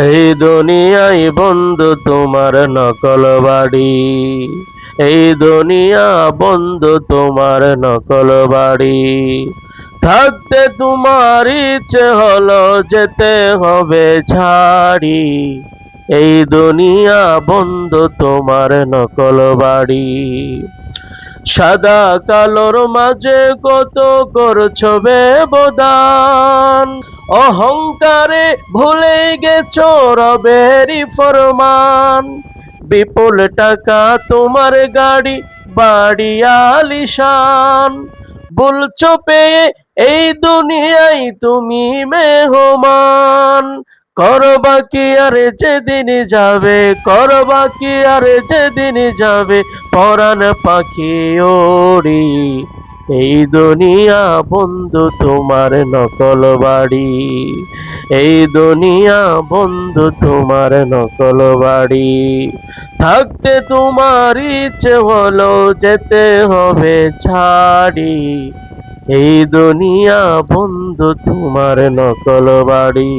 এই দুনিয়ায় বন্ধু তোমার নকল বাড়ি, এই দুনিয়া বন্ধু তোমার নকল বাড়ি। থাকতে তোমার ইচ্ছে হলো যেতে হবে ছাড়ি, এই দুনিয়া বন্ধু তোমার নকল বাড়ি। সাদা কালোর মাঝে কত করছো ব্যবধান, অহংকারে ভুলে গেছো রবেরই ফরমান। বিপুল টাকা তোমার গাড়ি, বাড়ি আলিশান, বলছো পেয়ে এই দুনিয়ায় তুমি মেহমান। করবা কি আর যেদিন যাবে, করবা কি আর যেদিন যাবে পরাণ পাখি ওড়ি, এই দুনিয়া বন্ধু তোমার নকল বাড়ি, এই দুনিয়া বন্ধু তোমার নকল বাড়ি। থাকতে তোমার ইচ্ছে হলো যেতে হবে ছাড়ি, এই দুনিয়া বন্ধু তোমার নকল বাড়ি।